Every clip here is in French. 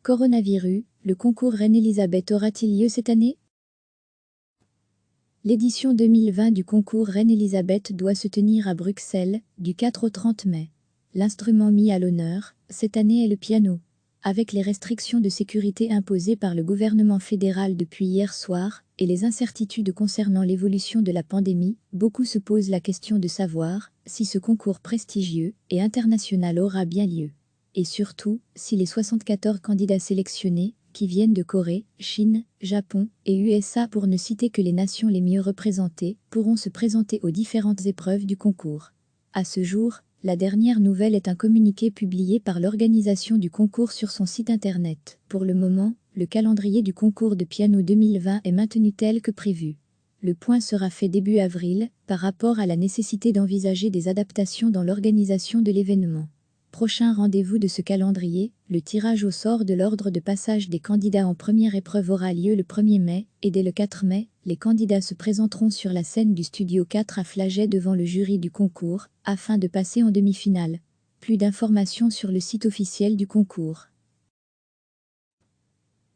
Coronavirus, le concours Reine-Élisabeth aura-t-il lieu cette année? L'édition 2020 du concours Reine-Élisabeth doit se tenir à Bruxelles, du 4 au 30 mai. L'instrument mis à l'honneur, cette année, est le piano. Avec les restrictions de sécurité imposées par le gouvernement fédéral depuis hier soir, et les incertitudes concernant l'évolution de la pandémie, beaucoup se posent la question de savoir si ce concours prestigieux et international aura bien lieu. Et surtout, si les 74 candidats sélectionnés, qui viennent de Corée, Chine, Japon et USA pour ne citer que les nations les mieux représentées, pourront se présenter aux différentes épreuves du concours. À ce jour, la dernière nouvelle est un communiqué publié par l'organisation du concours sur son site internet. Pour le moment, le calendrier du concours de piano 2020 est maintenu tel que prévu. Le point sera fait début avril, par rapport à la nécessité d'envisager des adaptations dans l'organisation de l'événement. Prochain rendez-vous de ce calendrier, le tirage au sort de l'ordre de passage des candidats en première épreuve aura lieu le 1er mai, et dès le 4 mai, les candidats se présenteront sur la scène du Studio 4 à Flagey devant le jury du concours, afin de passer en demi-finale. Plus d'informations sur le site officiel du concours.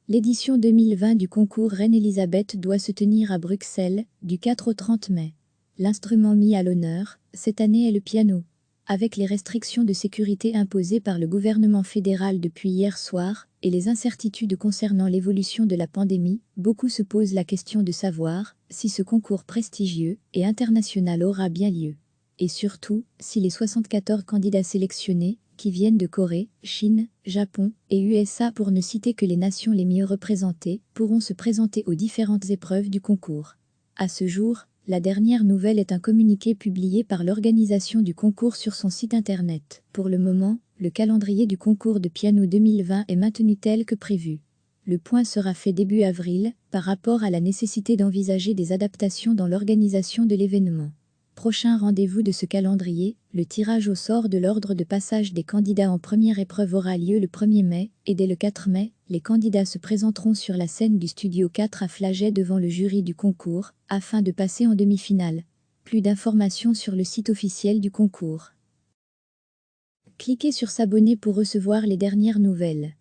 L'édition 2020 du concours Reine-Élisabeth doit se tenir à Bruxelles, du 4 au 30 mai. L'instrument mis à l'honneur, cette année, est le piano. Avec les restrictions de sécurité imposées par le gouvernement fédéral depuis hier soir, et les incertitudes concernant l'évolution de la pandémie, beaucoup se posent la question de savoir si ce concours prestigieux et international aura bien lieu. Et surtout, si les 74 candidats sélectionnés, qui viennent de Corée, Chine, Japon et USA pour ne citer que les nations les mieux représentées, pourront se présenter aux différentes épreuves du concours. À ce jour, la dernière nouvelle est un communiqué publié par l'organisation du concours sur son site internet. Pour le moment, le calendrier du concours de piano 2020 est maintenu tel que prévu. Le point sera fait début avril, par rapport à la nécessité d'envisager des adaptations dans l'organisation de l'événement. Prochain rendez-vous de ce calendrier, le tirage au sort de l'ordre de passage des candidats en première épreuve aura lieu le 1er mai, et dès le 4 mai, les candidats se présenteront sur la scène du Studio 4 à Flagey devant le jury du concours, afin de passer en demi-finale. Plus d'informations sur le site officiel du concours. Cliquez sur s'abonner pour recevoir les dernières nouvelles.